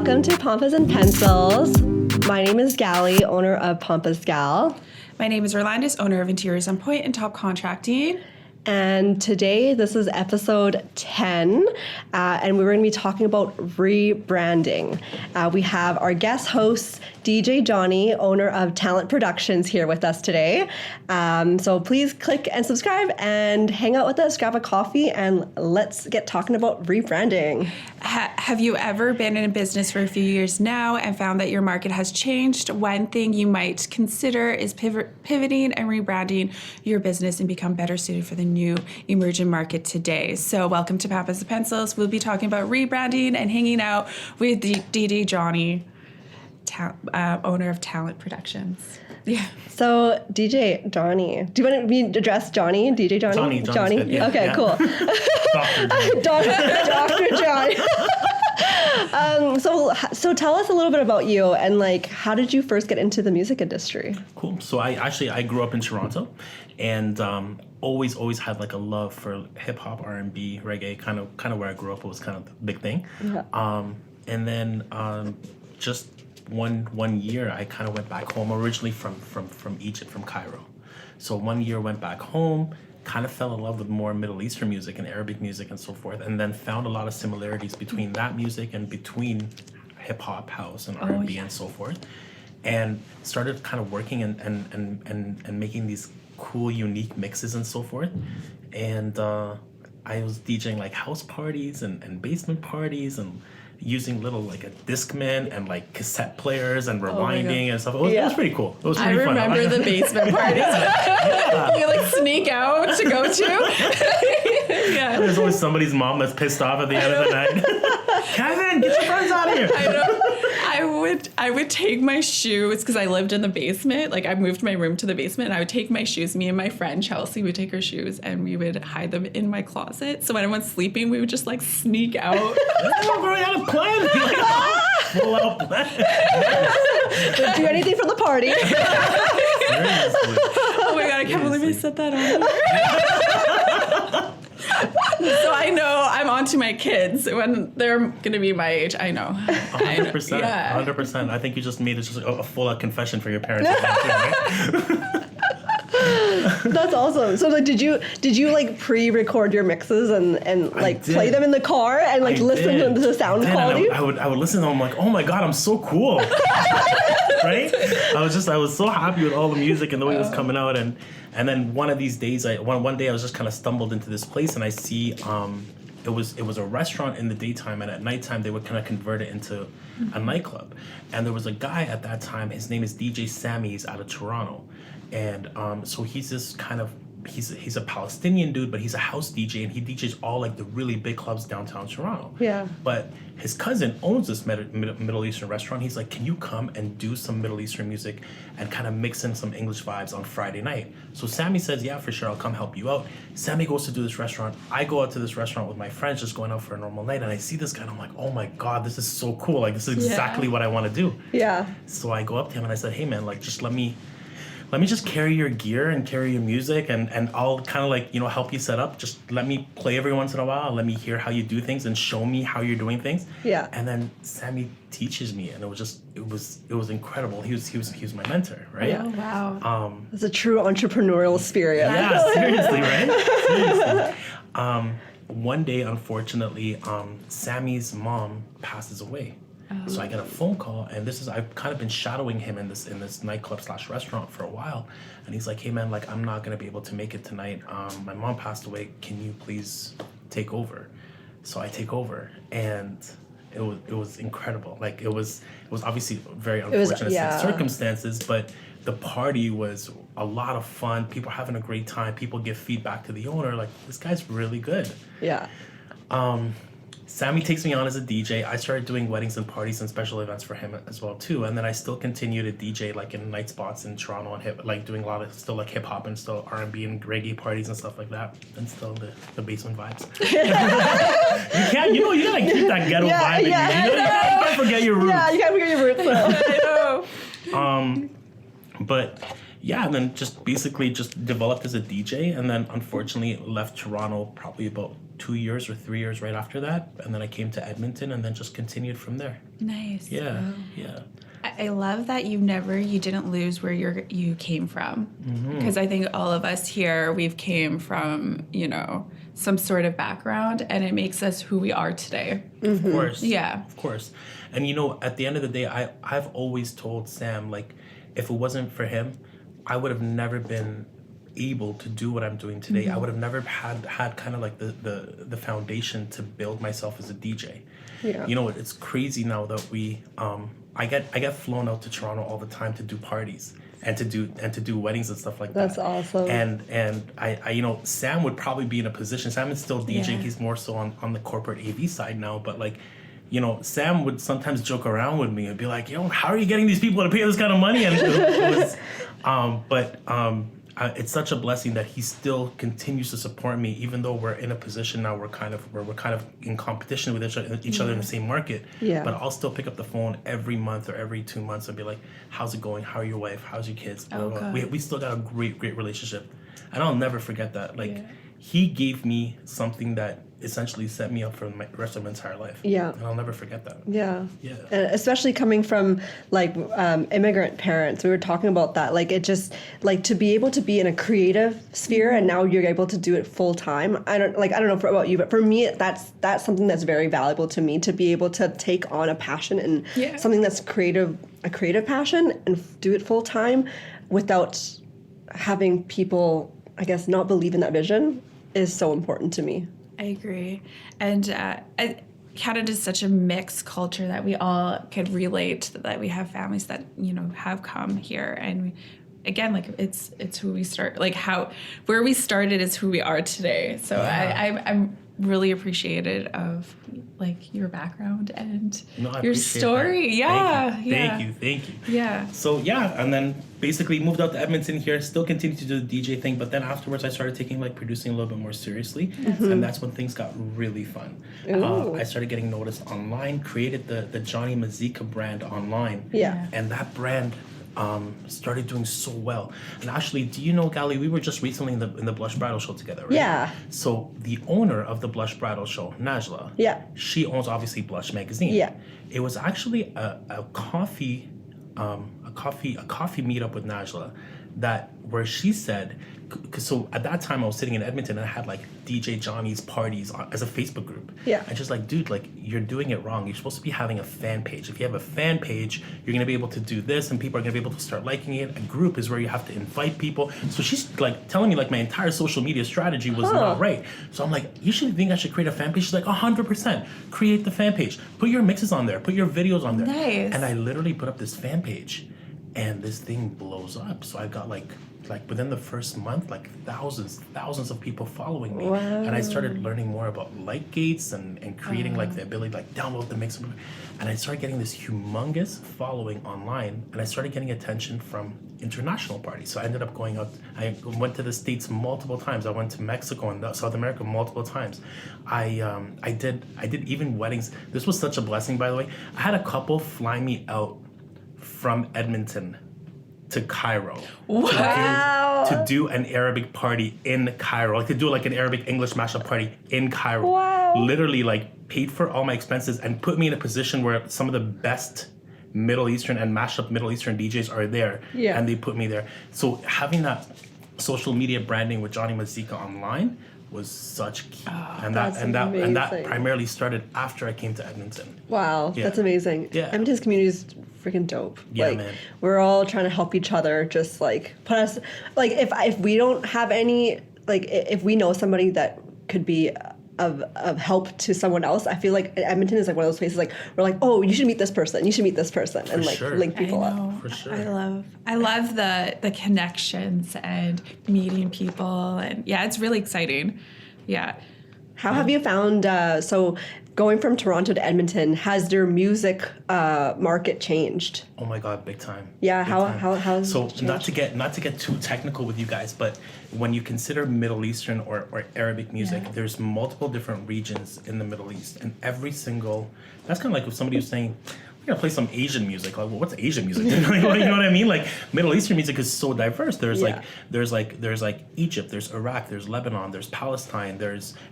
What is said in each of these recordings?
Welcome to Pampas and Pencils. My name is Galee, owner of Pampas Gal. My name is Orlandice, owner of Interiors on Point and Top Contracting. And today, this is episode 10, and we're going to be talking about rebranding. We have our guest host, DJ Johnny, owner of Talent Productions, here with us today. So please click and subscribe and hang out with us, grab a coffee, and let's get talking about rebranding. Have you ever been in a business for a few years now and found that your market has changed? One thing you might consider is pivoting and rebranding your business and become better suited for the new emerging market today. So welcome to Pampas Pencils. We'll be talking about rebranding and hanging out with DJ Johnny, owner of Talent Productions. Yeah. So DJ Johnny, do you want to be addressed Johnny? DJ Johnny? Johnny. Good, yeah, okay, yeah. Cool. Dr. Johnny. So tell us a little bit about you and like how did you first get into the music industry? Cool. So I grew up in Toronto, and always had like a love for hip hop, R&B, reggae, kind of where I grew up. It was kind of the big thing. Yeah. And then just one year I kind of went back home, originally from Egypt, from Cairo. So 1 year went back home, kind of fell in love with more Middle Eastern music and Arabic music and so forth, and then found a lot of similarities between that music and between hip hop, house, and R&B and so forth, and started kind of working and making these cool, unique mixes and so forth. And I was DJing like house parties and basement parties and using little like a Discman and like cassette players and rewinding and stuff. It was pretty cool. It was pretty fun. I remember the basement parties. You like sneak out to go to. Yeah. There's always somebody's mom that's pissed off at the end of the night. Kevin, get your friends out of here. I know. I would take my shoes because I lived in the basement. Like I moved my room to the basement, and I would take my shoes. Me and my friend Chelsea would take her shoes, and we would hide them in my closet. So when everyone's sleeping, we would just like sneak out. I had a plan. Full out plan. Didn't do anything for the party. Oh my god, I can't believe I said that on. So I know I'm on to my kids when they're going to be my age. I know. 100%. Yeah. 100%. I think you just made it just a full-out confession for your parents. Right? That's awesome. So like, did you like pre-record your mixes and like play them in the car and like listen to the sound quality? I would listen to them like, oh my god, I'm so cool. Right? I was so happy with all the music and the way it was coming out, and then one of these days one day I was just kind of stumbled into this place, and I see it was a restaurant in the daytime, and at nighttime they would kind of convert it into a nightclub. And there was a guy at that time, his name is DJ Sammy, he's out of Toronto. And so he's this kind of, he's a Palestinian dude, but he's a house DJ, and he DJs all like the really big clubs downtown Toronto. Yeah. But his cousin owns this Middle Eastern restaurant. He's like, can you come and do some Middle Eastern music and kind of mix in some English vibes on Friday night? So Sammy says, yeah, for sure, I'll come help you out. Sammy goes to do this restaurant. I go out to this restaurant with my friends, just going out for a normal night, and I see this guy, and I'm like, oh my God, this is so cool. Like, this is exactly what I want to do. Yeah. So I go up to him and I said, hey man, like, just let me just carry your gear and carry your music, and I'll kind of like, help you set up. Just let me play every once in a while. Let me hear how you do things and show me how you're doing things. Yeah. And then Sammy teaches me, and it was incredible. He was my mentor, right? Yeah. Oh, wow. It's a true entrepreneurial spirit. Yeah, seriously, right? Seriously. One day, unfortunately, Sammy's mom passes away. So I get a phone call, and I've kind of been shadowing him in this nightclub / restaurant for a while, and he's like, hey man, like I'm not gonna be able to make it tonight. My mom passed away. Can you please take over? So I take over, and it was incredible. Like it was obviously very unfortunate circumstances, but the party was a lot of fun. People are having a great time. People give feedback to the owner, like this guy's really good. Yeah. Sammy takes me on as a DJ. I started doing weddings and parties and special events for him as well too. And then I still continue to DJ like in night spots in Toronto and like doing a lot of still like hip hop and still R&B and reggae parties and stuff like that. And still the basement vibes. you gotta keep that ghetto vibe in you. You can't forget your roots. Yeah, you can't forget your roots though. I know. But yeah, and then just basically just developed as a DJ, and then unfortunately left Toronto probably about 2 years or 3 years right after that, and then I came to Edmonton, and then just continued from there. Nice. Yeah, Wow. yeah. I love that you didn't lose where you came from, because I think all of us here, we've came from, some sort of background, and it makes us who we are today. Of course. Yeah. Of course. And at the end of the day, I've always told Sam, like, if it wasn't for him, I would have never been able to do what I'm doing today. I would have never had kind of like the foundation to build myself as a DJ. Yeah. It's crazy now that I get flown out to Toronto all the time to do parties and to do weddings and stuff like that. That's awesome. And I Sam would probably be in a position. Sam is still DJing. Yeah. He's more so on the corporate AV side now, but like, Sam would sometimes joke around with me and be like, how are you getting these people to pay this kind of money? And it was, it's such a blessing that he still continues to support me, even though we're in a position now where we're kind of in competition with each other in the same market. Yeah. But I'll still pick up the phone every month or every 2 months and be like, how's it going? How are your wife? How's your kids? Oh, good. We still got a great relationship. And I'll never forget that. Like, he gave me something that essentially set me up for the rest of my entire life. Yeah. And I'll never forget that. Yeah. Yeah. And especially coming from like immigrant parents, we were talking about that. Like, it just like to be able to be in a creative sphere and now you're able to do it full time. I don't know about you, but for me, that's something that's very valuable to me, to be able to take on a passion and something that's a creative passion and do it full time without having people, I guess, not believe in that vision is so important to me. I agree. And Canada is such a mixed culture that we all could relate, that we have families that, have come here. And again, like it's who we start, like where we started is who we are today. So I'm really appreciative of like your background and your story. That. Yeah. Thank you. Yeah. So and then basically moved out to Edmonton here, still continued to do the DJ thing, but then afterwards I started taking like producing a little bit more seriously, and that's when things got really fun. I started getting noticed online, created the Johnny Mazeka brand online. Yeah. And that brand started doing so well. And actually, do you know, Galee, we were just recently in the Blush Bridal Show together, right? Yeah. So the owner of the Blush Bridal Show, Najla, she owns obviously Blush Magazine. Yeah. It was actually a coffee meetup with Najla where she said, so at that time I was sitting in Edmonton and I had like DJ Johnny's parties as a Facebook group. Yeah. I just like, dude, like you're doing it wrong. You're supposed to be having a fan page. If you have a fan page, you're gonna be able to do this and people are gonna be able to start liking it. A group is where you have to invite people. So she's like telling me like my entire social media strategy was not right. So I'm like, you should think I should create a fan page? She's like, 100%. Create the fan page. Put your mixes on there. Put your videos on there. Nice. And I literally put up this fan page and this thing blows up. So I got like within the first month, like thousands of people following me. Wow. And I started learning more about light gates and creating like the ability to like download the mix. And I started getting this humongous following online, and I started getting attention from international parties. So I ended up going out. I went to the States multiple times. I went to Mexico and South America multiple times. I did even weddings. This was such a blessing, by the way. I had a couple fly me out from Edmonton to Cairo. Wow. To do an Arabic party in Cairo. Like to do like an Arabic English mashup party in Cairo. Wow. Literally like paid for all my expenses and put me in a position where some of the best Middle Eastern and mashup Middle Eastern DJs are there. Yeah. And they put me there. So having that social media branding with Johnny Mazeka online was such key. And that primarily started after I came to Edmonton. Wow, Yeah. That's amazing. Yeah. Edmonton's community is freaking dope. Yeah, like, man. We're all trying to help each other. Just like put us, like if we don't have any, like if we know somebody that could be of help to someone else, I feel like Edmonton is like one of those places like we're like, oh, you should meet this person, you should meet this person, and like sure. link people I up. know. For sure. I love the connections and meeting people, and it's really exciting. Yeah. How have you found so going from Toronto to Edmonton, has your music market changed? Oh my God, big time. Yeah, Big how time. So changed? not to get too technical with you guys, but when you consider Middle Eastern or Arabic music, there's multiple different regions in the Middle East, and every single, that's kind of like if somebody was saying, gonna play some Asian music. Like, well, what's Asian music? You know what I mean? Like, Middle Eastern music is so diverse. There's like Egypt, there's Iraq, there's Lebanon, there's Palestine,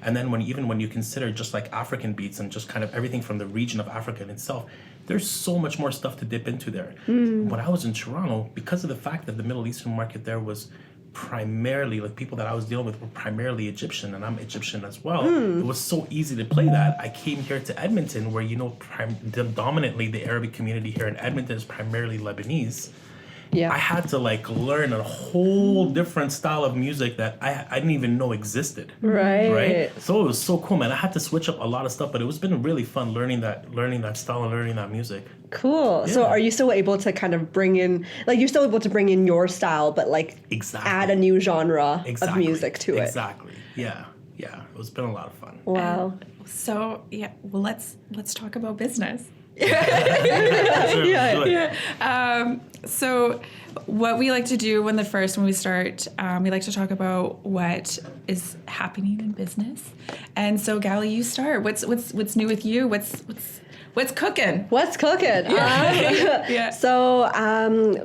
and then when you consider just like African beats and just kind of everything from the region of Africa in itself, there's so much more stuff to dip into there. When I was in Toronto, because of the fact that the Middle Eastern market there was primarily, like, people that I was dealing with were primarily Egyptian, and I'm Egyptian as well. It was so easy to play that. I came here to Edmonton, where, dominantly the Arabic community here in Edmonton is primarily Lebanese. Yeah. I had to like learn a whole different style of music that I didn't even know existed. Right. So it was so cool, man. I had to switch up a lot of stuff, but it's been really fun learning that style and learning that music. Cool. Yeah. So are you still able to kind of bring in, like, you're still able to bring in your style, but like add a new genre of music to it? Exactly. Yeah. It's been a lot of fun. Wow. So let's talk about business. So what we like to do when we start, we like to talk about what is happening in business. And so, Galee, you start. What's new with you? What's cooking? What's cooking? So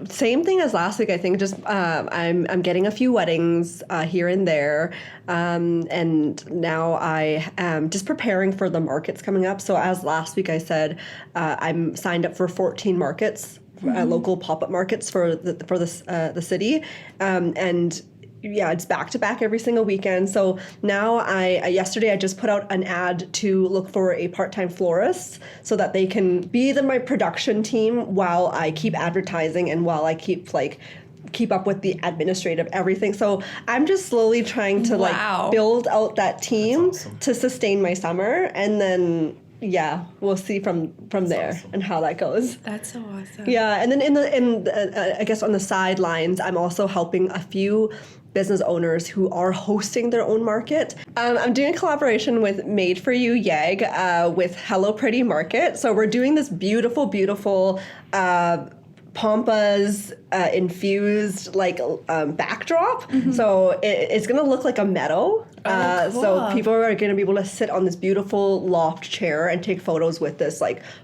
same thing as last week. I think just I'm getting a few weddings here and there, and now I am just preparing for the markets coming up. So as last week I said, I'm signed up for 14 markets, local pop-up markets for the city, and. Yeah, it's back to back every single weekend. So now yesterday I just put out an ad to look for a part-time florist so that they can be my production team while I keep advertising and while I keep up with the administrative everything. So I'm just slowly trying to build out that team to sustain my summer, and then we'll see from there awesome. And how that goes. That's so awesome. Yeah, and then I guess on the sidelines, I'm also helping a few business owners who are hosting their own market. I'm doing a collaboration with Made For You YAG with Hello Pretty Market. So we're doing this beautiful Pampas infused backdrop. Mm-hmm. So it's going to look like a meadow. Cool. So people are going to be able to sit on this beautiful loft chair and take photos with this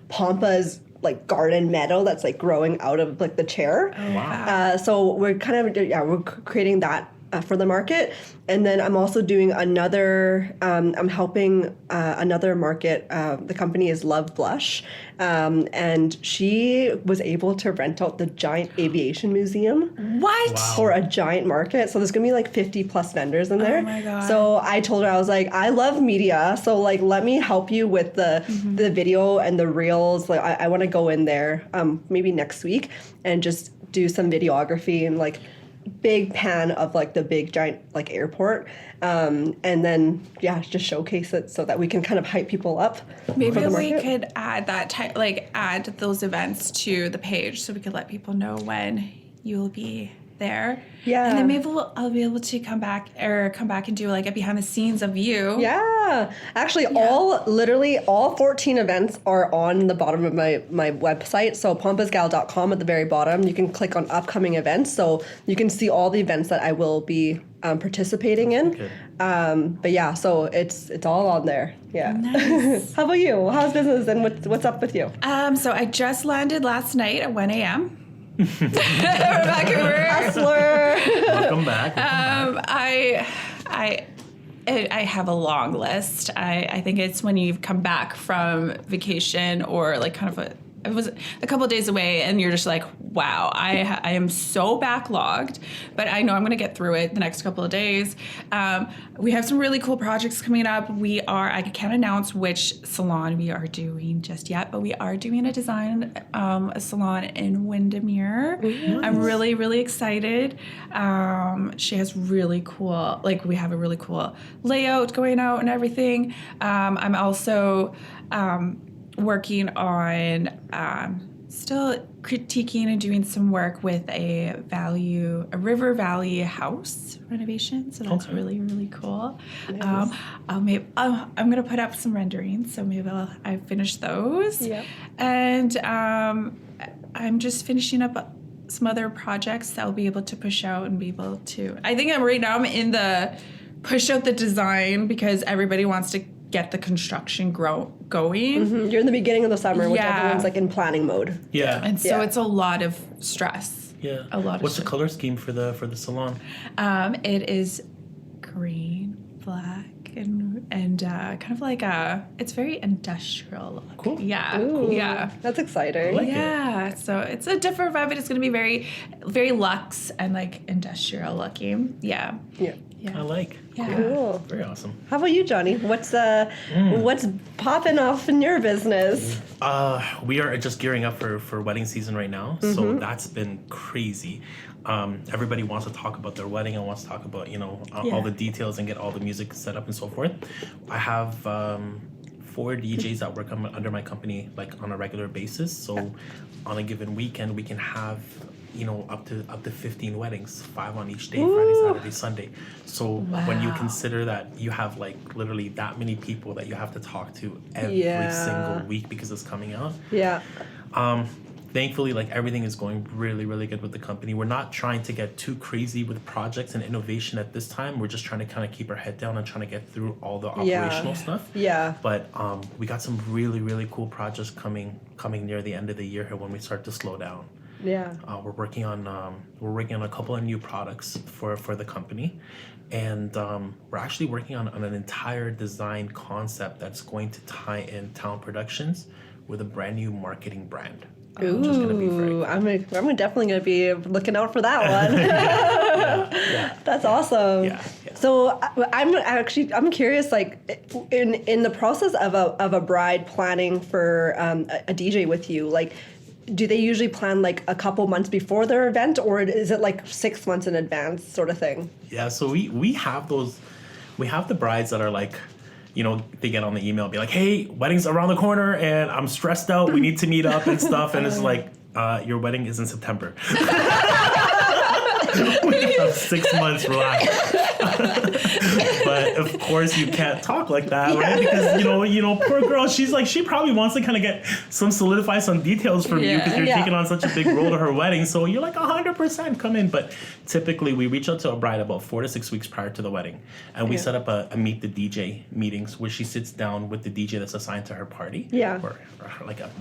Pampas garden meadow that's growing out of the chair. Oh, wow. So we're we're creating that for the market. And then I'm also doing another, I'm helping another market. The company is Love Blush. And she was able to rent out the giant aviation museum. What? Wow. For a giant market. So there's going to be 50 plus vendors in there. Oh my God. So I told her, I was I love media. So let me help you with the video and the reels. I want to go in there maybe next week and just do some videography and big pan of the big giant airport, and then just showcase it so that we can kind of hype people up. Maybe we could add that add those events to the page so we could let people know when you'll be there. Yeah. And then maybe I'll be able to come back and do a behind the scenes of you. Yeah. Actually, all 14 events are on the bottom of my website. So pampasgal.com at the very bottom, you can click on upcoming events. So you can see all the events that I will be participating in. Okay. So it's all on there. Yeah. Nice. How about you? How's business and what's up with you? So I just landed last night at 1 a.m. We're back at work. Hustler. Welcome back. I have a long list. I think it's when you come back from vacation or it was a couple of days away and you're just wow, I am so backlogged, but I know I'm going to get through it the next couple of days. We have some really cool projects coming up. I can't announce which salon we are doing just yet, but we are doing a salon in Windermere. Nice. I'm really, really excited. She has really cool, we have a really cool layout going out and everything. I'm also working on still critiquing and doing some work with a River Valley house renovation. So that's really, really cool. Nice. I'm going to put up some renderings, so maybe I finish those. Yep. And I'm just finishing up some other projects that I'll be able to push out and be able to. I think I'm in the push out the design because everybody wants to get the construction going. You're in the beginning of the summer, which Yeah. everyone's like in planning mode. Yeah. And so Yeah. it's a lot of stress. Yeah. A lot of What's the stress. color scheme for the salon? It is green, black, and kind of like it's very industrial look. Cool. Yeah. Ooh, Yeah. That's exciting. like it. Yeah, so it's a different vibe, but it's going to be very, very luxe and like industrial looking. Yeah. Yeah. I like. Yeah. Cool. Very awesome. How about you, Johnny? What's popping off in your business? We are just gearing up for wedding season right now, so that's been crazy. Everybody wants to talk about their wedding and wants to talk about all the details and get all the music set up and so forth. I have 4 DJs that work under my company like on a regular basis. So on a given weekend, we can have up to 15 weddings, 5 on each day, Friday, Saturday, Sunday. So when you consider that you have like literally that many people that you have to talk to every single week because it's coming out. Yeah. Thankfully, like everything is going really, really good with the company. We're not trying to get too crazy with projects and innovation at this time. We're just trying to kind of keep our head down and trying to get through all the operational stuff. Yeah. But we got some really, really cool projects coming near the end of the year here when we start to slow down. Yeah. We're working on a couple of new products for the company, and we're actually working on an entire design concept that's going to tie in Talent Productions with a brand new marketing brand. Which is gonna be very Ooh, cool. I'm definitely gonna be looking out for that one. Yeah. That's awesome. Yeah. So I'm curious, like in the process of a bride planning for a DJ with you, like, do they usually plan like a couple months before their event, or is it like 6 months in advance sort of thing? Yeah, so we have those. We have the brides that are like, they get on the email and be like, hey, wedding's around the corner and I'm stressed out. We need to meet up and stuff. And it's like, your wedding is in September. We have 6 months, relax. But of course you can't talk like that, right? Because poor girl, she probably wants to kind of get solidify some details from you because you're taking on such a big role to her wedding. So you're like 100% come in. But typically we reach out to a bride about 4 to 6 weeks prior to the wedding, and we set up a meet the DJ meetings where she sits down with the DJ that's assigned to her party. Yeah. Or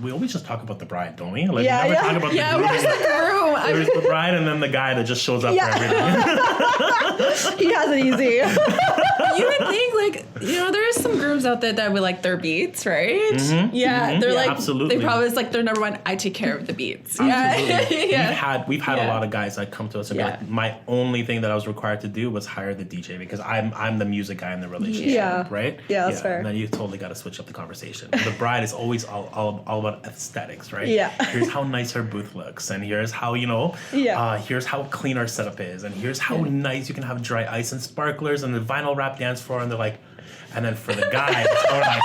we always just talk about the bride, don't we? Like, Yeah, we never yeah. talk about Yeah, the groom. where's the room? There's the bride and then the guy that just shows up for everything. He has it easy. You would think, like, there is some grooms out there that would like their beats, right? Mm-hmm. Yeah, they're like, absolutely. they probably, it's like their number one, I take care of the beats. Absolutely. Yeah. We've had a lot of guys that come to us and be like, my only thing that I was required to do was hire the DJ because I'm the music guy in the relationship, Yeah. right? Yeah, that's fair. And then you totally got to switch up the conversation. The bride is always all about aesthetics, right? Yeah. Here's how nice her booth looks, and here's how here's how clean our setup is, and here's how nice you can have dry ice and sparklers and the vinyl wrap dance floor, and they're like, and then for the guy, it's more like,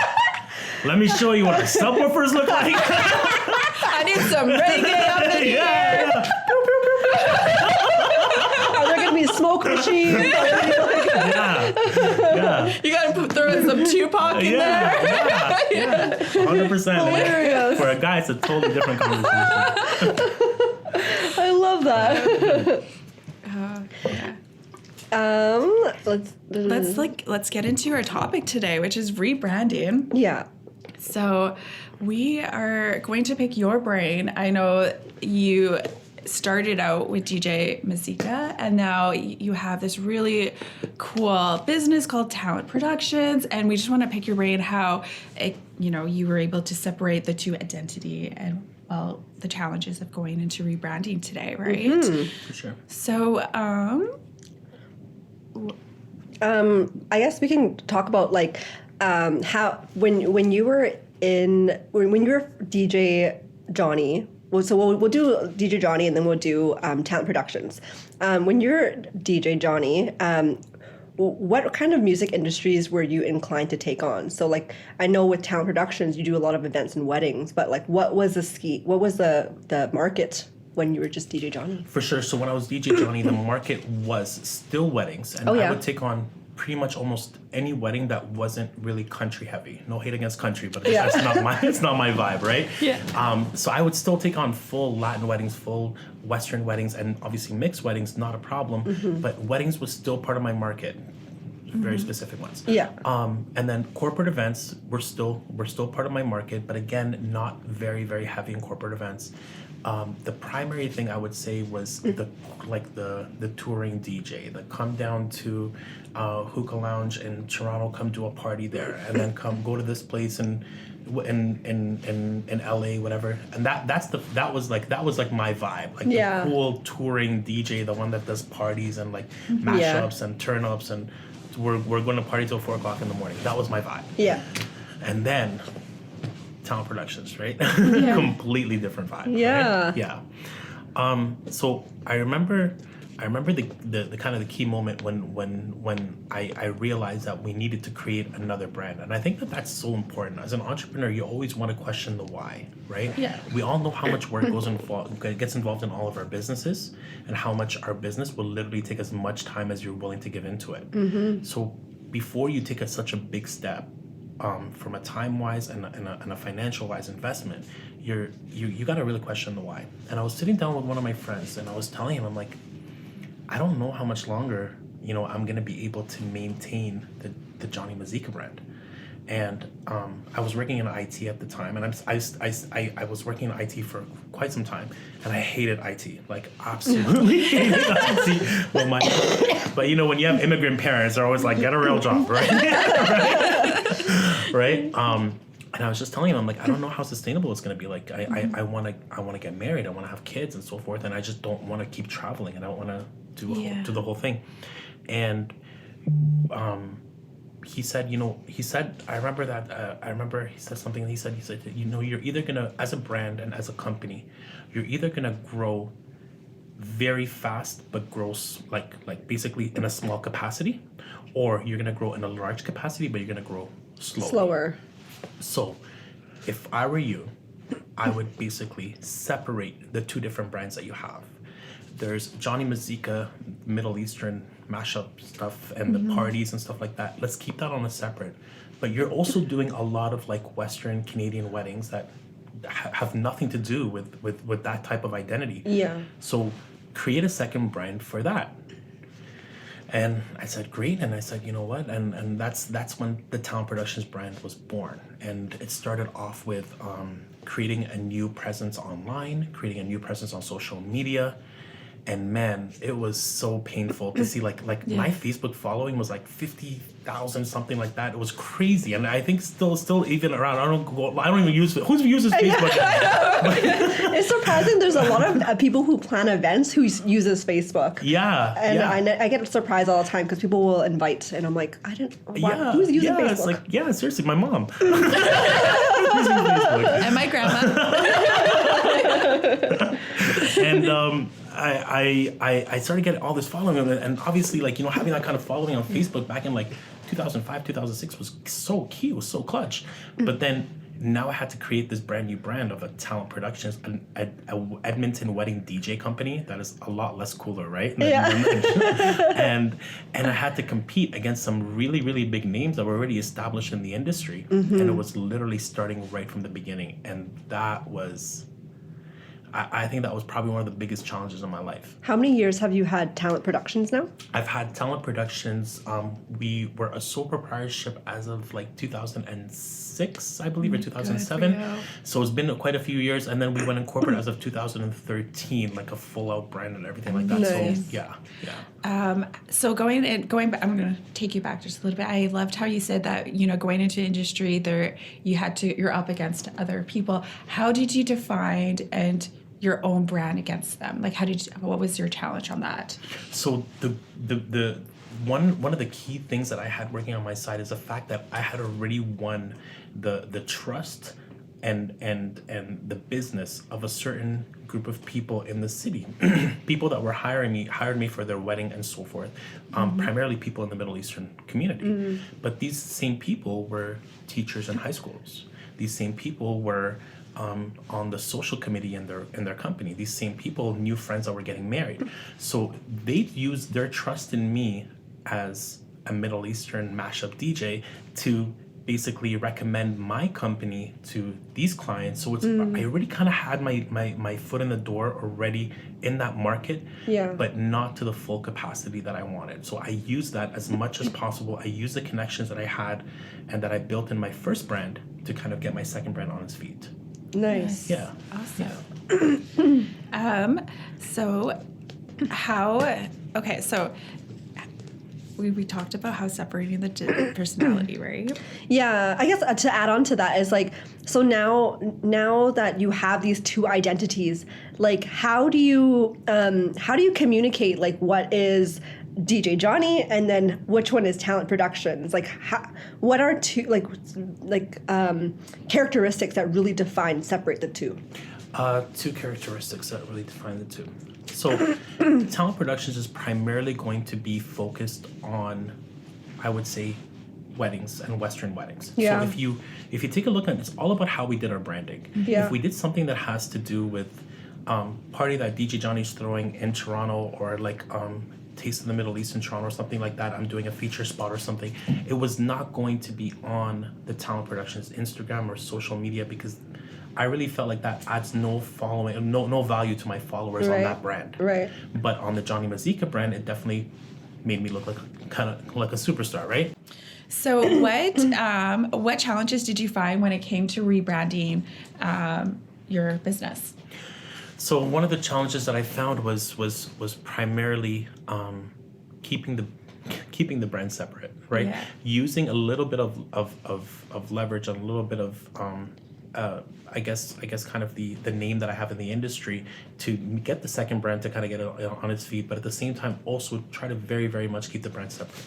let me show you what the subwoofers look like. I need some reggae up in here. Yeah. Are there gonna be smoke machines? Yeah. You gotta throw in some Tupac in there. Yeah. 100%. Hilarious. For a guy, it's a totally different conversation. I love that. Let's get into our topic today, which is rebranding. Yeah. So we are going to pick your brain. I know you started out with DJ Mazeka, and now you have this really cool business called Talent Productions, and we just want to pick your brain how you were able to separate the two identity and the challenges of going into rebranding today, right? Mm-hmm. For sure. So I guess we can talk about like how when you were DJ Johnny. So we'll do DJ Johnny and then we'll do Talent Productions. When you're DJ Johnny, what kind of music industries were you inclined to take on? So like I know with Talent Productions you do a lot of events and weddings, but like what was the market when you were just DJ Johnny? For sure. So when I was DJ Johnny, the market was still weddings, and I would take on pretty much almost any wedding that wasn't really country heavy. No hate against country, but it's not my vibe, right? Yeah. So I would still take on full Latin weddings, full Western weddings, and obviously mixed weddings, not a problem. Mm-hmm. But weddings was still part of my market. very specific ones. Yeah. And then corporate events, we're still part of my market, but again, not very, very heavy in corporate events. The primary thing I would say was the touring DJ, the come down to Hookah Lounge in Toronto, come do a party there, and then come go to this place in LA, whatever. And that was like my vibe, like the cool touring DJ, the one that does parties and like mashups and turn ups, and we're going to party till 4 o'clock in the morning. That was my vibe. Yeah. And then Talent Productions, right? Completely different vibe. Yeah. Right? Yeah. So I remember the kind of the key moment when I realized that we needed to create another brand. And I think that that's so important. As an entrepreneur, you always want to question the why, right? Yeah. We all know how much work gets involved in all of our businesses, and how much our business will literally take as much time as you're willing to give into it. Mm-hmm. So before you take such a big step, from a time-wise and a financial-wise investment, you got to really question the why. And I was sitting down with one of my friends, and I was telling him, I'm like, I don't know how much longer, I'm going to be able to maintain the Johnny Mazeeka brand. And I was working in IT at the time, and I was working in IT for quite some time, and I hated IT, like absolutely hated IT. But when you have immigrant parents, they're always like, get a real job, right? Right? And I was just telling him, I'm like, I don't know how sustainable it's going to be. Like, I want to get married, I want to have kids and so forth, and I just don't want to keep traveling, and I don't want to do the whole thing. And he said, I remember he said something. He said, you're either gonna, as a brand and as a company, you're either gonna grow very fast but grow like basically in a small capacity, or you're gonna grow in a large capacity but you're gonna grow slower. So if I were you, I would basically separate the two different brands that you have. There's Johnny Mazeka, Middle Eastern mashup stuff, and the parties and stuff like that. Let's keep that on a separate. But you're also doing a lot of like Western Canadian weddings that have nothing to do with that type of identity. Yeah. So create a second brand for that. And I said, great. And I said, you know what? And that's when the Talent Productions brand was born. And it started off with creating a new presence online, creating a new presence on social media. And man, it was so painful to see like my Facebook following was like 50,000, something like that. It was crazy, and I think still even around. I don't even use who uses Facebook. It's surprising. There's a lot of people who plan events who uses Facebook. Yeah, and I get surprised all the time because people will invite, and I'm like, who's using Facebook? It's like, seriously, my mom. Who's using Facebook? And my grandma. And I started getting all this following, and obviously, like, having that kind of following on Facebook back in like 2005, 2006 was so key, was so clutch. But then now I had to create this brand new brand of a Talent Productions, a Edmonton wedding DJ company that is a lot less cooler, right? And I had to compete against some really, really big names that were already established in the industry. And it was literally starting right from the beginning. And that was... I think that was probably one of the biggest challenges in my life. How many years have you had Talent Productions now? I've had Talent Productions. We were a sole proprietorship as of like 2006, I believe, or 2007. So it's been quite a few years. And then we went in corporate as of 2013, like a full out brand and everything like that. Nice. So yeah. So going back, I'm going to take you back just a little bit. I loved how you said that, going into industry there, you're up against other people. How did you define and your own brand against them? Like, what was your challenge on that? So the one of the key things that I had working on my side is the fact that I had already won the trust and the business of a certain group of people in the city. People that were hired me for their wedding and so forth. Primarily people in the Middle Eastern community. But these same people were teachers in high schools. These same people were on the social committee in their company. These same people knew friends that were getting married. So they used their trust in me as a Middle Eastern mashup DJ to basically recommend my company to these clients. So it's I already kind of had my foot in the door already in that market, but not to the full capacity that I wanted. So I used that as much as possible. I used the connections that I had and that I built in my first brand to kind of get my second brand on its feet. Nice. Yeah. Awesome. So we talked about how separating the personality, right? Yeah, I guess to add on to that is like, so now that you have these two identities, like how do you communicate like what is DJ Johnny and then which one is Talent Productions? Like what are two characteristics that really separate the two? Two characteristics that really define the two. So Talent Productions is primarily going to be focused on, I would say, weddings and Western weddings. Yeah. So if you take a look at it, it's all about how we did our branding. Yeah. If we did something that has to do with party that DJ Johnny's throwing in Toronto, or like Taste of the Middle East in Toronto or something like that, I'm doing a feature spot or something, it was not going to be on the Talent Productions Instagram or social media, because I really felt like that adds no following, no value to my followers on that brand. Right. But on the Johnny Mazeka brand, it definitely made me look like kind of like a superstar, right? So what challenges did you find when it came to rebranding your business? So one of the challenges that I found was primarily keeping the brand separate, right? Yeah. Using a little bit of leverage and a little bit of I guess kind of the name that I have in the industry to get the second brand to kind of get it on its feet, but at the same time also try to very, very much keep the brand separate.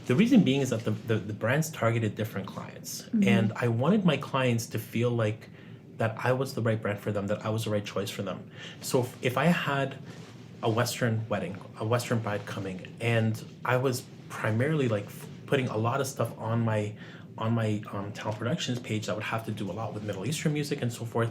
The reason being is that the brands targeted different clients, and I wanted my clients to feel like that I was the right brand for them, that I was the right choice for them. So if I had a Western wedding, a Western bride coming, and I was primarily like putting a lot of stuff on my Talent Productions page that would have to do a lot with Middle Eastern music and so forth.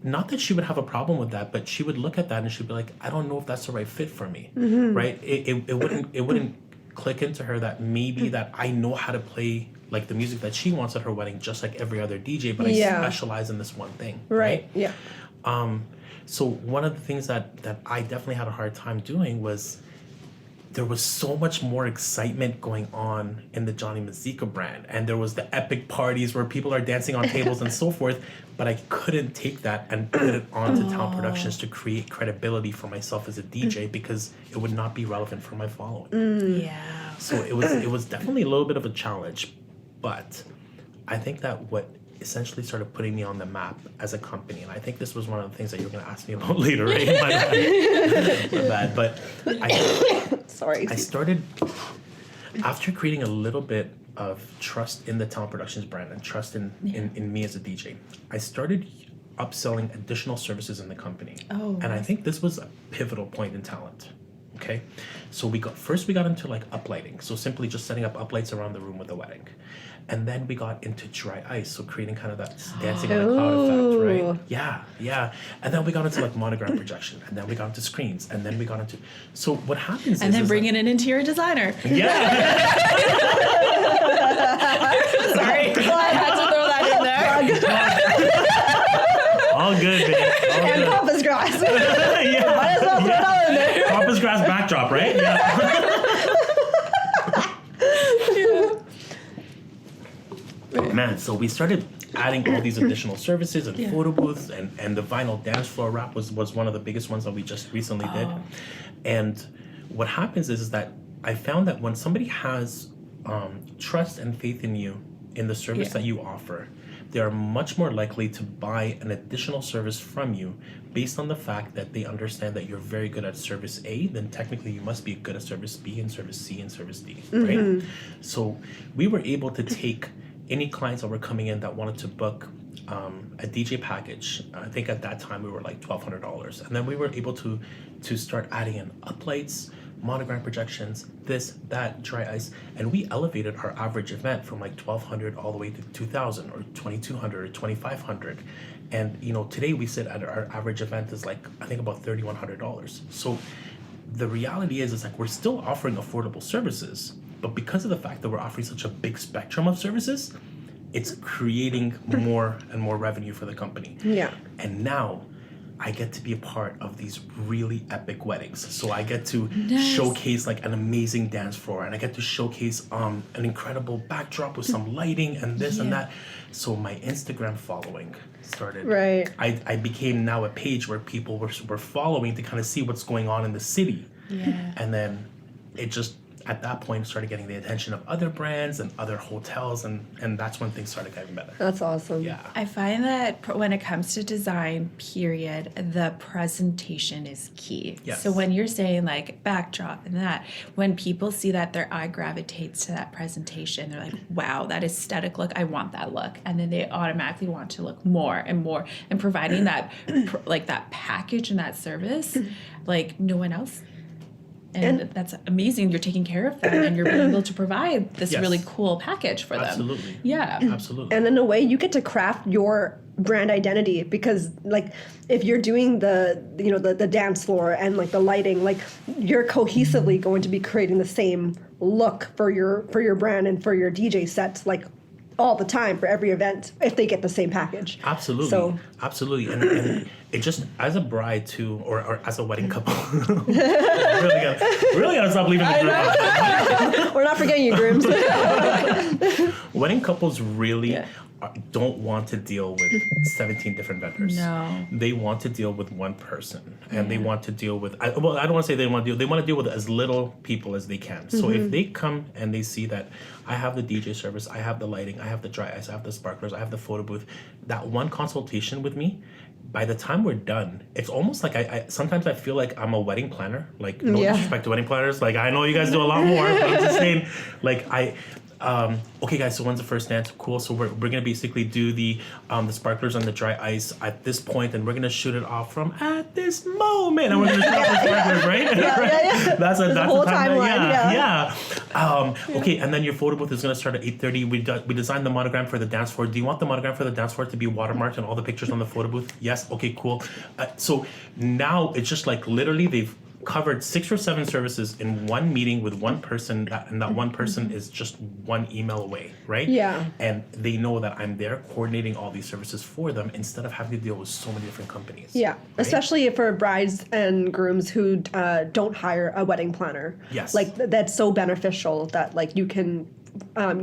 Not that she would have a problem with that, but she would look at that and she'd be like, I don't know if that's the right fit for me, right? It wouldn't click into her that maybe that I know how to play like the music that she wants at her wedding, just like every other DJ, but I specialize in this one thing, right? Yeah. So one of the things that I definitely had a hard time doing was there was so much more excitement going on in the Johnny Mazeka brand, and there was the epic parties where people are dancing on tables and so forth, but I couldn't take that and put it onto Talent Productions to create credibility for myself as a DJ, because it would not be relevant for my following. Yeah. So it was definitely a little bit of a challenge, but I think that what essentially started putting me on the map as a company, and I think this was one of the things that you're going to ask me about later, right? My bad. But I started, after creating a little bit of trust in the Talent Productions brand and trust in me as a DJ, I started upselling additional services in the company. And I think this was a pivotal point in talent. Okay, so we got into like uplighting, so simply just setting up uplights around the room with the wedding, and then we got into dry ice, so creating kind of that dancing on a cloud effect, right? Yeah, and then we got into like monogram projection, and then we got into screens, and then we got into. So what happens and then bringing an interior designer. Yeah. Sorry, I had to throw that in there. All good, babe. And Pampas grass. Yeah. Might as well throw it all in there. Pampas grass backdrop, right? Yeah. Man, so we started adding all these additional services and photo booths, and the vinyl dance floor wrap was one of the biggest ones that we just recently did. And what happens is that I found that when somebody has trust and faith in you, in the service that you offer, they are much more likely to buy an additional service from you based on the fact that they understand that you're very good at service A, then technically you must be good at service B and service C and service D, right? So we were able to take any clients that were coming in that wanted to book a DJ package. I think at that time we were like $1,200. And then we were able to start adding in uplights, monogram projections, this, that, dry ice, and we elevated our average event from like $1,200 all the way to $2,000 or $2,200 or $2,500. And today we sit at our average event is like, I think about $3,100. So the reality is like we're still offering affordable services, but because of the fact that we're offering such a big spectrum of services, it's creating more and more revenue for the company. Yeah. And now I get to be a part of these really epic weddings. So I get to showcase like an amazing dance floor, and I get to showcase an incredible backdrop with some lighting and this and that. So my Instagram following started. Right. I became now a page where people were following to kind of see what's going on in the city. Yeah. And then it just, at that point, started getting the attention of other brands and other hotels, and that's when things started getting better. That's awesome. Yeah. I find that when it comes to design, period, the presentation is key. Yes. So when you're saying like backdrop and that, when people see that, their eye gravitates to that presentation. They're like, wow, that aesthetic look, I want that look. And then they automatically want to look more and more. And providing that, like that package and that service, like no one else. And that's amazing. You're taking care of them, and you're being able to provide this really cool package for them. Absolutely. Yeah. Absolutely. And in a way, you get to craft your brand identity, because like if you're doing the dance floor and like the lighting, like you're cohesively going to be creating the same look for your brand and for your DJ sets, like all the time for every event, if they get the same package. Absolutely. So, absolutely. And it just, as a bride too, or as a wedding couple, really gotta stop leaving the group. we're not forgetting you, grooms. Wedding couples really don't want to deal with 17 different vendors. No. They want to deal with one person, and they want to deal with, I don't want to say they want to deal with as little people as they can. So if they come and they see that I have the DJ service, I have the lighting, I have the dry ice, I have the sparklers, I have the photo booth, that one consultation with me, by the time we're done, it's almost like I sometimes I feel like I'm a wedding planner. Like, no disrespect to wedding planners. Like, I know you guys do a lot more, but I'm just saying, like, okay guys, so when's the first dance? Cool. So we're gonna basically do the sparklers and the dry ice at this point, and we're gonna shoot it off from at this moment, and we're gonna shoot off the sparklers, right? Yeah. That's the whole timeline. Okay, and then your photo booth is gonna start at 8:30. We designed the monogram for the dance floor. Do you want the monogram for the dance floor to be watermarked and all the pictures on the photo booth? Yes. Okay. Cool. So now it's just like literally they've covered 6 or 7 services in one meeting with one person, and that one person is just one email away, right? Yeah. And they know that I'm there coordinating all these services for them instead of having to deal with so many different companies. Yeah, right? especially for brides and grooms who don't hire a wedding planner. Yes. Like that's so beneficial that like you can, I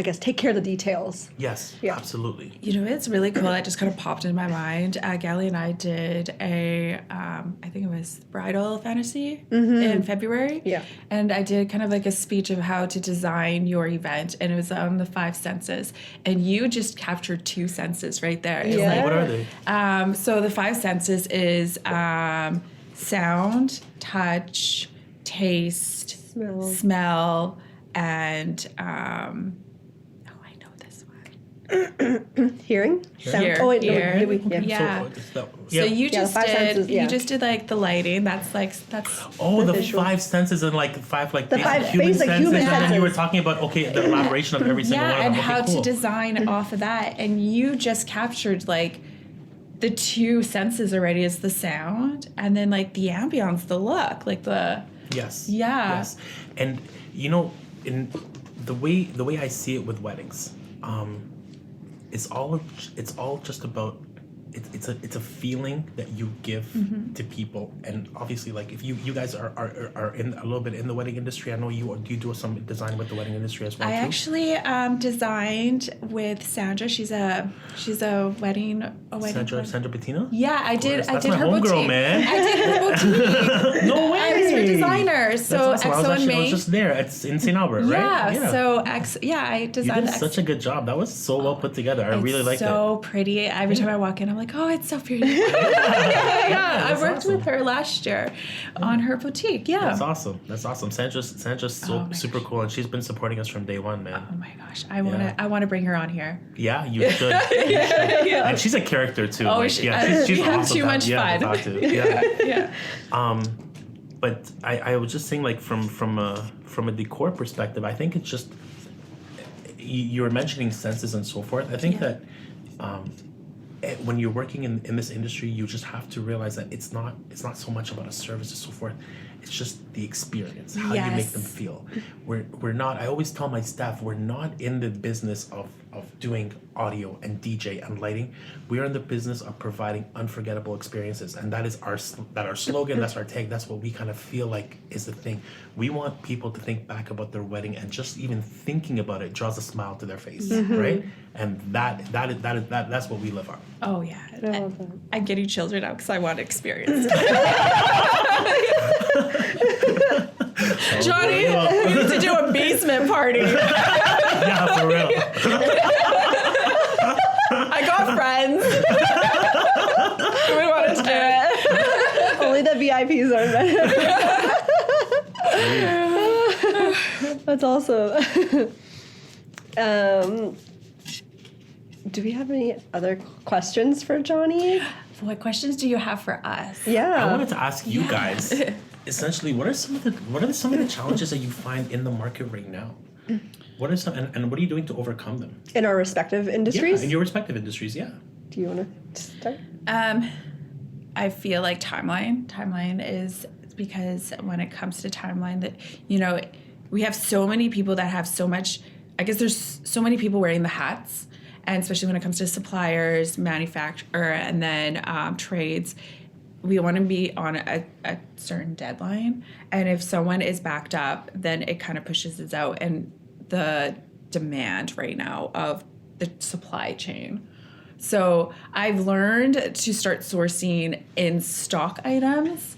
guess take care of the details. Yes, Yeah. absolutely. You know, it's really cool. That just kind of popped in my mind. Galee and I did I think it was bridal fantasy in February. Yeah. And I did kind of like a speech of how to design your event, and it was on the 5 senses. And you just captured 2 senses right there. It's Yeah. like, What are they? so the 5 senses is sound, touch, taste, smell, and I know this one. Hearing? Sound? Hear, Oh wait, hear. no, Yeah. So you Yeah, just the 5 did senses, yeah. you just did like the lighting. That's Oh, the visual. 5 senses and like 5 like The basic 5 human basic senses, human and then you were senses. talking about the elaboration of every single one of and them. Okay, how cool. to design off of that. And you just captured like the 2 senses already, is the sound and then like the ambience, the look, like the Yes. Yeah. Yes. And in the way I see it with weddings, it's all just about it's a feeling that you give to people. And obviously, like if you guys are in a little bit in the wedding industry, I know you do some design with the wedding industry as well. I too? actually designed with Sandra. She's a wedding Sandra Bettina. Yeah, I did. I That's did my her homegirl, boutique. man. I did her boutique. No way. I was her designer. That's So awesome. EXO and I was May. just there. It's in St. Albert, right? Yeah. So I You designed did such a good job. That was so well put together. I really liked it. So pretty. Every time I walk in, I'm like, oh, it's so pretty. Yeah, I worked with her last year on her boutique. Yeah. That's awesome. Sandra's super cool, and she's been supporting us from day one, man. Oh my gosh, I wanna bring her on here. Yeah, you should. Yeah. And she's a character too. Oh, like, she's awesome. too to much fun. talk to. Yeah. Yeah. But I was just saying, like from a decor perspective, I think it's just you were mentioning senses and so forth. I think that when you're working in this industry, you just have to realize that it's not so much about a service and so forth. It's just the experience, how you make them feel. We're not, I always tell my staff, we're not in the business of doing audio and DJ and lighting. We are in the business of providing unforgettable experiences. And that is our slogan, that's our tag, that's what we kind of feel like is the thing. We want people to think back about their wedding, and just even thinking about it draws a smile to their face, right? And that's what we live on. Oh yeah. I'm getting children now because I want to experience. Johnny, we need to do a basement party. Yeah, for real. I got friends. We want to do it. Only the VIPs are invited. That's awesome. Do we have any other questions for Johnny? What questions do you have for us? Yeah. I wanted to ask you guys, essentially, what are some of the challenges that you find in the market right now? What are some, and what are you doing to overcome them? In our respective industries? Yeah, in your respective industries, yeah. Do you want to start? I feel like timeline is, because when it comes to timeline, that, you know, we have so many people that have so much, I guess there's so many people wearing the hats, and especially when it comes to suppliers, manufacturer, and then trades, we want to be on a certain deadline. And if someone is backed up, then it kind of pushes us out. And the demand right now of the supply chain. So I've learned to start sourcing in stock items,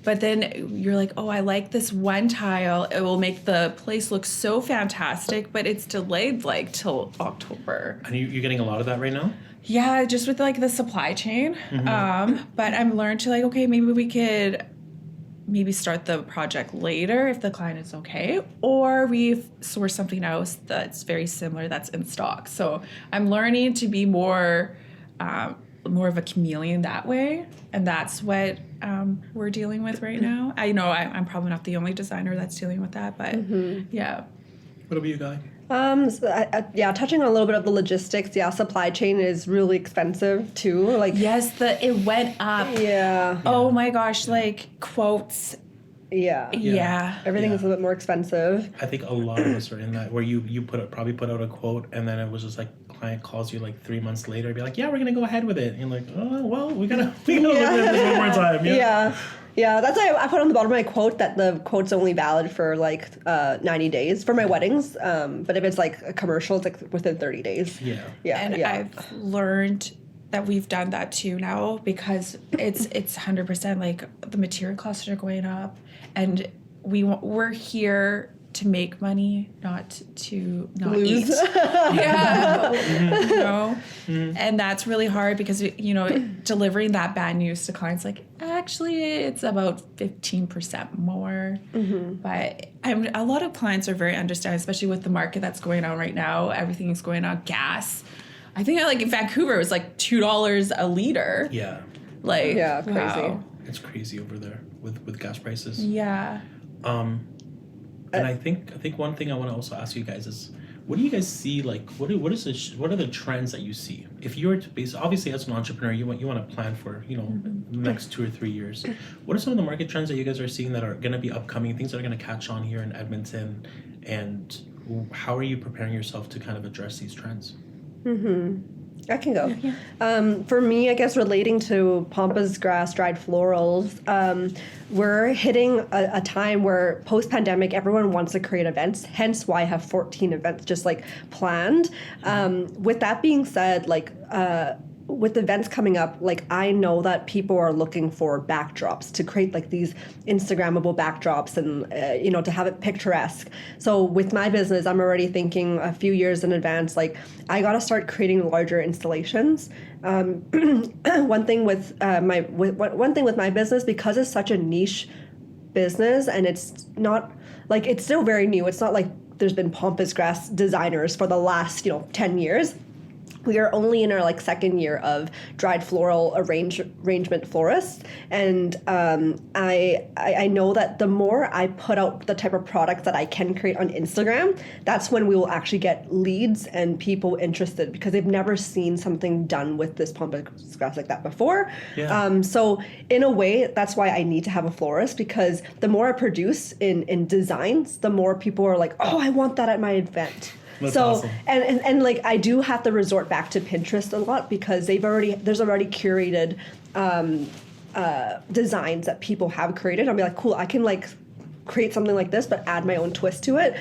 but then you're like, oh, I like this one tile. It will make the place look so fantastic, but it's delayed like till October. And you're getting a lot of that right now? Yeah, just with like the supply chain. But I'm learned to like, okay, maybe we could start the project later if the client is okay, or we source something else that's very similar that's in stock. So I'm learning to be more of a chameleon that way, and that's what we're dealing with right now. I know I'm probably not the only designer that's dealing with that, but yeah. What about you, Guy? Touching on a little bit of the logistics. Yeah, supply chain is really expensive too. Like, yes, it went up. Yeah. Oh my gosh, like quotes. Yeah. Everything is a bit more expensive. I think a lot of us are in that, where you probably put out a quote, and then it was just like, client calls you like 3 months later, be like, yeah, we're gonna go ahead with it. And you're like, oh well, we gotta look at this one more time. Yeah, that's why I put on the bottom of my quote that the quote's only valid for like 90 days for my weddings. But if it's like a commercial, it's like within 30 days. And I've learned that we've done that too now, because it's 100% like the material costs are going up, and we're here to make money, not to not lose. Eat. Yeah. You know? And that's really hard because, you know, delivering that bad news to clients, like, actually, it's about 15% more. But a lot of clients are very understanding, especially with the market that's going on right now. Everything is going on. Gas. I think like in Vancouver, it was like $2 a liter. Yeah. Like, crazy. Wow. It's crazy over there with gas prices. Yeah. And I think one thing I want to also ask you guys is, what do you guys see, like, what are the trends that you see? If you were to obviously as an entrepreneur, you want to plan for, you know, the next 2 or 3 years. What are some of the market trends that you guys are seeing that are going to be upcoming, things that are going to catch on here in Edmonton, and how are you preparing yourself to kind of address these trends? I can go. For me, I guess relating to Pampas grass dried florals, we're hitting a time where post-pandemic, everyone wants to create events, hence why I have 14 events just like planned. With that being said, like, with events coming up, like, I know that people are looking for backdrops to create like these Instagrammable backdrops and, you know, to have it picturesque. So with my business, I'm already thinking a few years in advance, like, I got to start creating larger installations. One thing with my business, because it's such a niche business, and it's not like, it's still very new. It's not like there's been Pampas grass designers for the last, 10 years. we are only in our like second year of dried floral arrangement florists, and I know that the more I put out the type of products that I can create on Instagram, that's when we will actually get leads and people interested, because they've never seen something done with this pampas grass like that before. Yeah. So in a way, that's why I need to have a florist, because the more I produce in designs, the more people are like, oh, I want that at my event. That's so awesome. and like I do have to resort back to Pinterest a lot, because there's already curated designs that people have created. I'll be like, cool, I can like create something like this but add my own twist to it.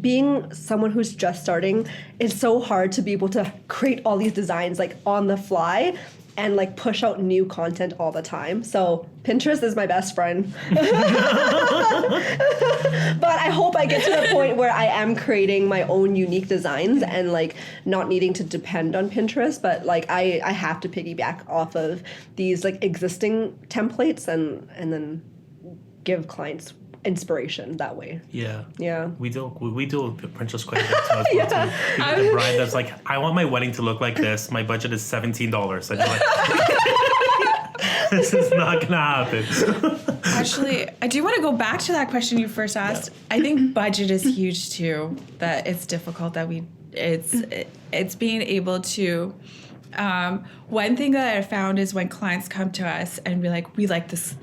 Being someone who's just starting, it's so hard to be able to create all these designs like on the fly and like push out new content all the time. So Pinterest is my best friend. But I hope I get to the point where I am creating my own unique designs and like not needing to depend on Pinterest, but like I have to piggyback off of these like existing templates and then give clients inspiration that way. Yeah. Yeah. We do Pinterest quite a bit as well too. We get the bride that's like, I want my wedding to look like this. My budget is $17. And you're like, this is not gonna happen. Actually, I do want to go back to that question you first asked. Yeah. I think budget is huge too. That it's difficult that it's being able to. One thing that I found is when clients come to us and be like, we like this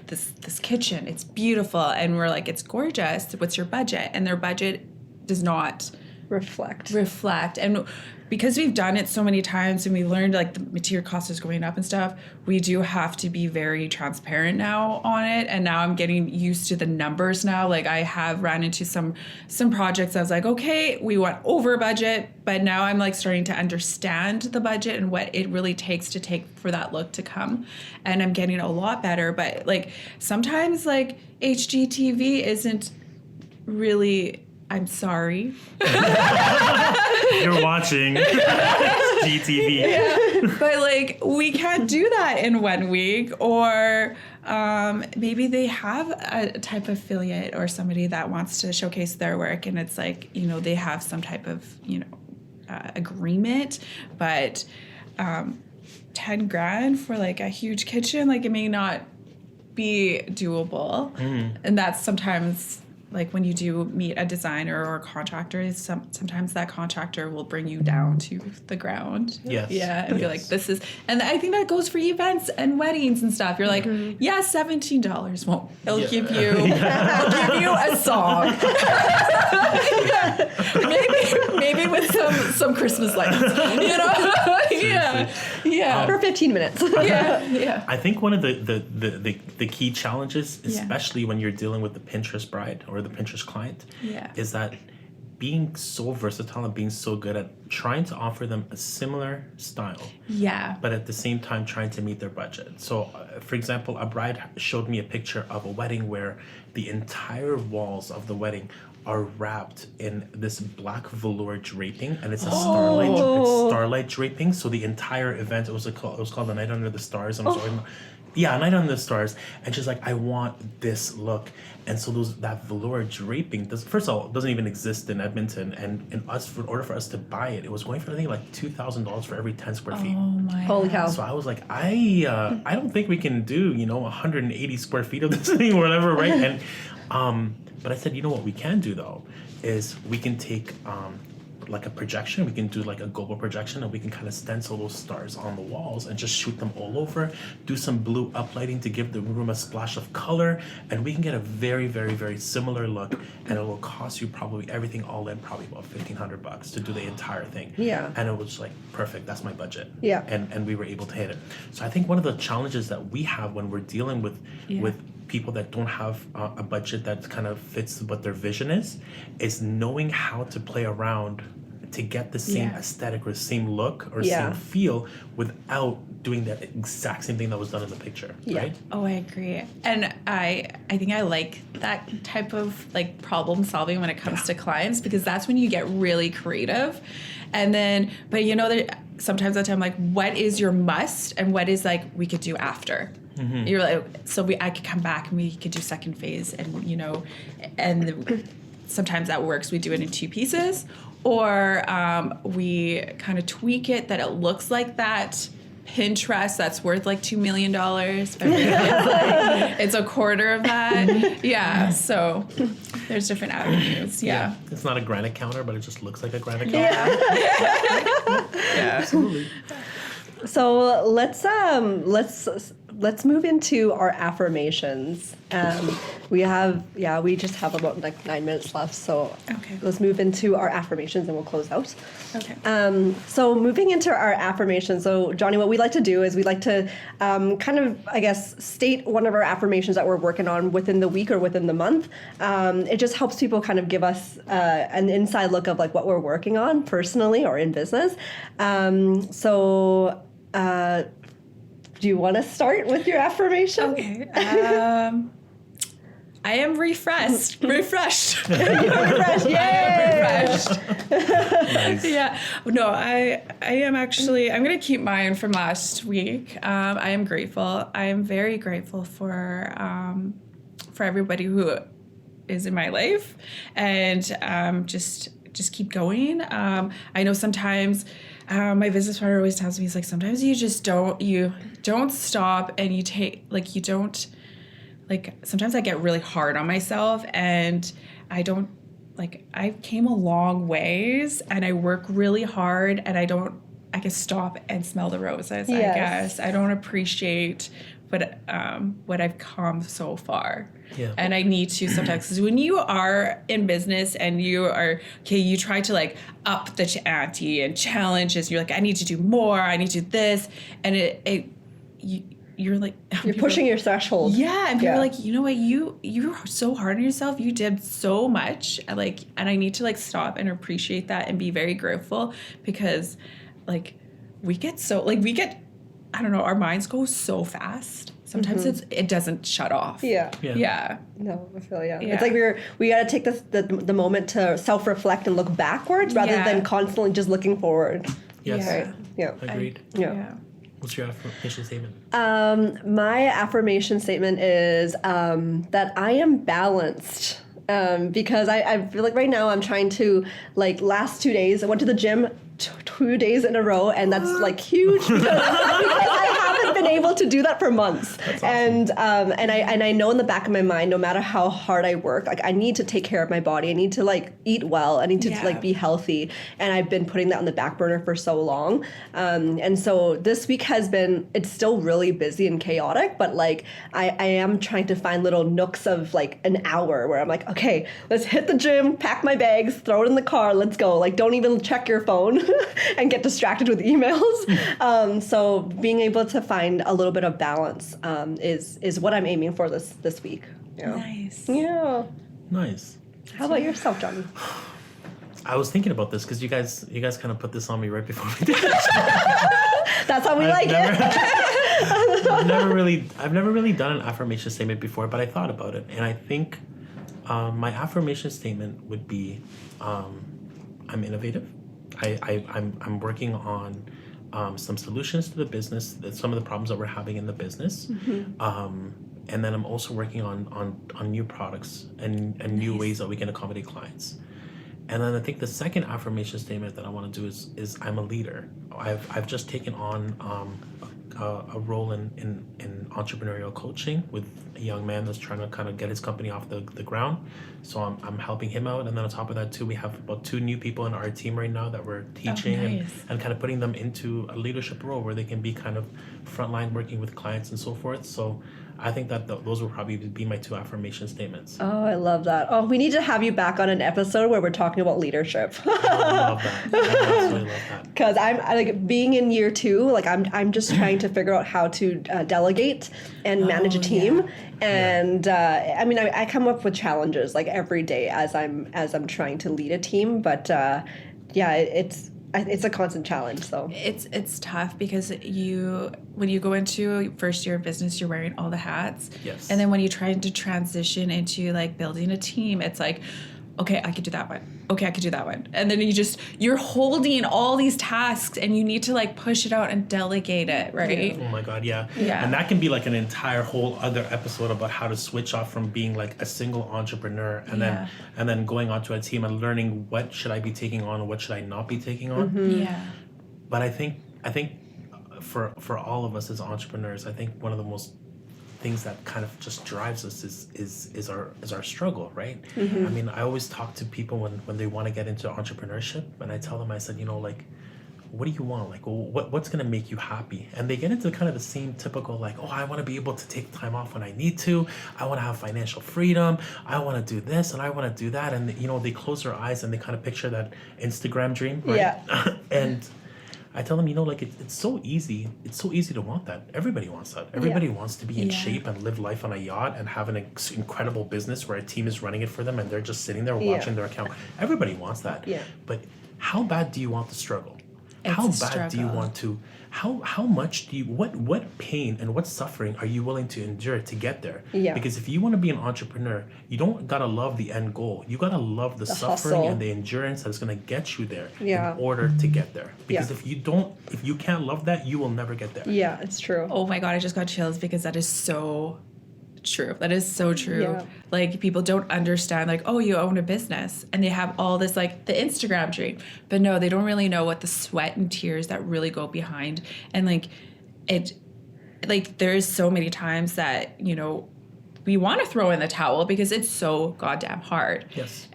kitchen, it's beautiful, and we're like, it's gorgeous, what's your budget? And their budget does not reflect. And because we've done it so many times and we learned like the material cost is going up and stuff, we do have to be very transparent now on it. And now I'm getting used to the numbers now. Like I have ran into some projects I was like, okay, we went over budget, but now I'm like starting to understand the budget and what it really takes for that look to come. And I'm getting a lot better. But like sometimes like HGTV isn't really, I'm sorry. You're watching GTV. Yeah. But like we can't do that in 1 week, or maybe they have a type of affiliate or somebody that wants to showcase their work, and it's like, you know, they have some type of, you know, agreement, but $10,000 for like a huge kitchen, like it may not be doable. And that's sometimes like when you do meet a designer or a contractor, sometimes that contractor will bring you down to the ground. Yes. Yeah, and be like, this is, and I think that goes for events and weddings and stuff. You're like, yeah, $17 won't. It'll give you, it'll give you a song. maybe with some Christmas lights, you know. Yeah. For 15 minutes. Yeah. I think one of the key challenges, especially when you're dealing with the Pinterest bride or the Pinterest client, is that being so versatile and being so good at trying to offer them a similar style, but at the same time trying to meet their budget. So, for example, a bride showed me a picture of a wedding where the entire walls of the wedding are wrapped in this black velour draping, and it's a starlight draping. So the entire event, it was called The Night Under the Stars. And Night Under the Stars. And she's like, I want this look. And so that velour draping, first of all, it doesn't even exist in Edmonton. And in order for us to buy it, it was going for, I think, like $2,000 for every 10 square feet. Oh my Holy cow. So I was like, I don't think we can do, 180 square feet of this thing or whatever, right? And but I said, you know what we can do though, is we can take like a projection, we can do like a global projection, and we can kind of stencil those stars on the walls and just shoot them all over, do some blue uplighting to give the room a splash of color, and we can get a very, very, very similar look, and it will cost you probably everything all in probably about $1,500 to do the entire thing. Yeah. And it was like, perfect, that's my budget. Yeah. And we were able to hit it. So I think one of the challenges that we have when we're dealing with people that don't have a budget that kind of fits what their vision is knowing how to play around to get the same aesthetic or same look or same feel without doing that exact same thing that was done in the picture, right? Oh, I agree. And I think I like that type of like problem solving when it comes to clients, because that's when you get really creative. And then, but sometimes I'm like, what is your must and what is like we could do after? Mm-hmm. You're like, I could come back and we could do second phase, and and sometimes that works. We do it in 2 pieces, or we kind of tweak it that it looks like that Pinterest that's worth like $2 million. But really it's a quarter of that. Yeah. So there's different avenues. Yeah. It's not a granite counter, but it just looks like a granite counter. Yeah. Absolutely. So let's move into our affirmations. We just have about like 9 minutes left. So Okay. let's move into our affirmations and we'll close out. Okay. So moving into our affirmations, so Johnny, what we like to do is we like to kind of, I guess, state one of our affirmations that we're working on within the week or within the month. It just helps people kind of give us an inside look of like what we're working on personally or in business. Do you want to start with your affirmation? Okay. I am refreshed. Refreshed. Refresh, yay! I am refreshed. Nice. Yeah. No, I am actually, I'm going to keep mine from last week. I am grateful. I am very grateful for everybody who is in my life, and just keep going. I know sometimes my business partner always tells me, he's like, sometimes you just don't stop, and you don't, like, sometimes I get really hard on myself, and I came a long ways, and I work really hard, and I can stop and smell the roses. Yes. I guess I don't appreciate what I've come so far. Yeah. And I need to sometimes, because when you are in business and you try to like up the ante and challenges, you're like, I need to do more, I need to do this, and you're like, You're pushing your threshold. yeah, and people are like, you know what, you're so hard on yourself, you did so much, and I need to like stop and appreciate that and be very grateful, because like we get I don't know, our minds go so fast. Sometimes it doesn't shut off. Yeah. No, I feel Yeah. It's like we got to take the moment to self-reflect and look backwards rather than constantly just looking forward. Yes. Right? Yeah. Agreed. Yeah. What's your affirmation statement? My affirmation statement is that I am balanced. Because I feel like right now I'm trying to, like, last 2 days, I went to the gym 2 days in a row, and that's like huge because I haven't been able to do that for months. That's awesome. And I know in the back of my mind, no matter how hard I work, like I need to take care of my body. I need to like eat well. I need to like be healthy. And I've been putting that on the back burner for so long. And so this week it's still really busy and chaotic, but like I am trying to find little nooks of like an hour where I'm like, okay, let's hit the gym, pack my bags, throw it in the car, let's go. Like, don't even check your phone and get distracted with emails. So being able to find a little bit of balance is what I'm aiming for this week. Yeah. Nice. Yeah. Nice. How about yourself, Johnny? I was thinking about this because you guys kind of put this on me right before we did. That's how we like it. I've never really done an affirmation statement before, but I thought about it, and I think my affirmation statement would be, I'm innovative. I'm working on some solutions to the business, some of the problems that we're having in the business. And then I'm also working on new products and new ways that we can accommodate clients. And then I think the second affirmation statement that I want to do is I'm a leader. I've just taken on a role in entrepreneurial coaching with a young man that's trying to kind of get his company off the ground. So I'm helping him out. And then on top of that too, we have about 2 new people in our team right now that we're teaching and kind of putting them into a leadership role where they can be kind of frontline working with clients and so forth. So I think that those will probably be my 2 affirmation statements. Oh, I love that. Oh, we need to have you back on an episode where we're talking about leadership. I love that. I absolutely love that. Because I'm like being in year 2, like I'm just trying to figure out how to delegate and manage a team. And I mean, I come up with challenges like every day as I'm trying to lead a team. But it's a constant challenge. So it's tough because when you go into first year of business, you're wearing all the hats. Yes. And then when you try to transition into like building a team, it's like, okay, I could do that one. Okay, I could do that one. And then you're holding all these tasks and you need to like push it out and delegate it, right? Oh my God, yeah. Yeah. And that can be like an entire whole other episode about how to switch off from being like a single entrepreneur and then going onto a team and learning what should I be taking on and what should I not be taking on. Yeah. But I think for all of us as entrepreneurs, I think one of the most things that kind of just drives us is our struggle, right? I mean, I always talk to people when they want to get into entrepreneurship, and I tell them, I said, like, what do you want? Like, what's going to make you happy? And they get into kind of the same typical, like, I want to be able to take time off when I need to. I want to have financial freedom. I want to do this and I want to do that. And, they close their eyes and they kind of picture that Instagram dream, right? Yeah. And I tell them, like, it's so easy. It's so easy to want that. Everybody wants that. Everybody wants to be in shape and live life on a yacht and have an incredible business where a team is running it for them and they're just sitting there watching their account. Everybody wants that. Yeah. But how bad do you want the struggle? It's how a bad do you struggle. want to? How much do you? What pain and what suffering are you willing to endure to get there? Yeah. Because if you want to be an entrepreneur, you don't gotta love the end goal. You gotta love the suffering hustle. and the endurance that's gonna get you there Yeah. in order to get there. Because Yeah. if you can't love that, you will never get there. Yeah, it's true. Oh my God, I just got chills because that is so true. That is so true. Yeah. Like people don't understand like, oh, you own a business and they have all this like the Instagram dream. But no, they don't really know what the sweat and tears that really go behind. And like there's so many times that, we want to throw in the towel because it's so goddamn hard. Yes.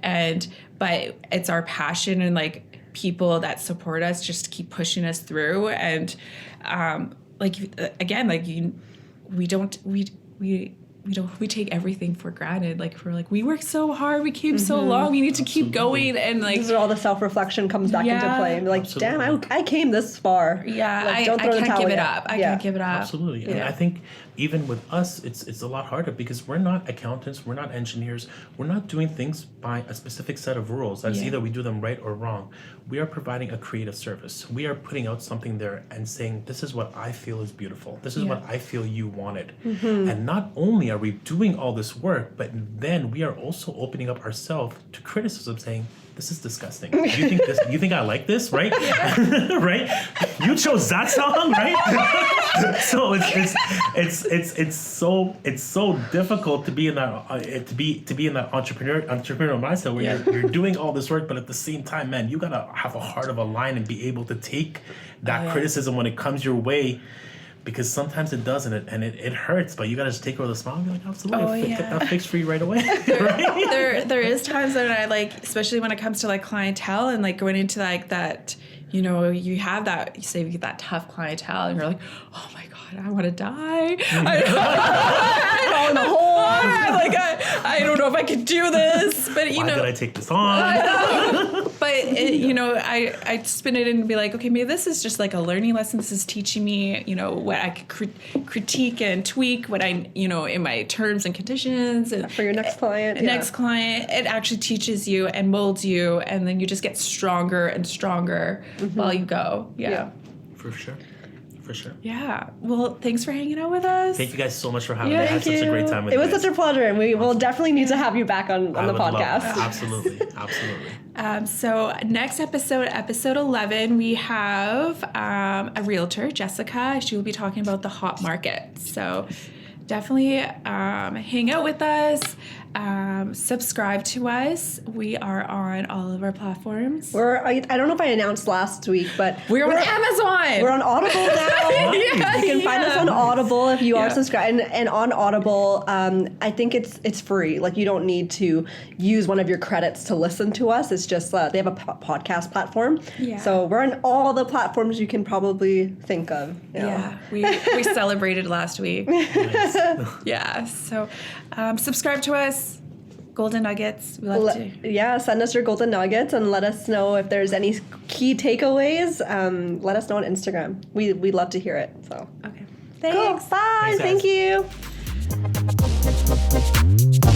But it's our passion and like people that support us just keep pushing us through. And we take everything for granted. Like we're like, we worked so hard, we came so long, we need to keep going. And like This is where all the self-reflection comes back into play. And be like, Absolutely. damn, I came this far. yeah, Like, I don't throw the can't towel give it yet. up. I Yeah. can't give it up. Absolutely. And Yeah. I think even with us, it's a lot harder because we're not accountants, we're not engineers, we're not doing things by a specific set of rules. That's either we do them right or wrong. We are providing a creative service. We are putting out something there and saying, this is what I feel is beautiful. This is what I feel you wanted. And not only are we doing all this work, but then we are also opening up ourselves to criticism, saying, this is disgusting. You think I like this, right? Right? You chose that song, right? So it's so difficult to be in that to be in that entrepreneurial mindset where you're doing all this work, but at the same time, man, you gotta have a heart of a lion and be able to take that criticism when it comes your way. Because sometimes it does and it hurts, but you gotta just take it with a smile and be like, absolutely, get that fixed for you right away. Right? There is times that I like, especially when it comes to like clientele and like going into like that, you have that, you say you get that tough clientele and you're like, oh my God, I want to die. I'm in the hole. I don't know if I can do this, but Why did I take this on? But I spin it and be like, okay, maybe this is just like a learning lesson. This is teaching me, what I could critique and tweak, what I, in my terms and conditions. And For your next client. next client, it actually teaches you and molds you, and then you just get stronger and stronger while you go. Yeah. For sure. Yeah. Well, thanks for hanging out with us. Thank you guys so much for having me. Yeah, I had thank such a great you. time with It you was guys. such a pleasure, and we will definitely need to have you back on I the would love podcast. that. Absolutely. So next episode 11, we have a realtor, Jessica. She will be talking about the hot market. So definitely hang out with us. Subscribe to us. We are on all of our platforms. I don't know if I announced last week, but We're on Amazon. We're on Audible now. You can find us on Audible if you are subscribed. And on Audible, I think it's free. Like, you don't need to use one of your credits to listen to us. It's just they have a podcast platform. Yeah. So we're on all the platforms you can probably think of. you know. Yeah, we celebrated last week. Nice. Yeah, so subscribe to us. Golden Nuggets. We love to. Send us your golden nuggets and let us know if there's any key takeaways. Let us know on Instagram. We'd love to hear it. So Okay. cool. Thanks. Bye. Thanks, guys. Thank you.